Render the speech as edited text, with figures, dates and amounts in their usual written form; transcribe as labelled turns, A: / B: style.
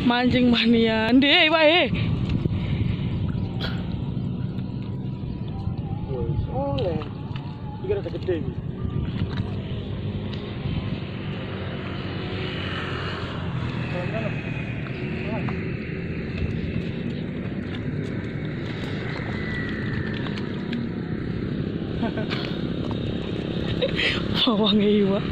A: Mancing mania, deh, wae.
B: Oleh, ikan ada gede.
A: Bawang iwa.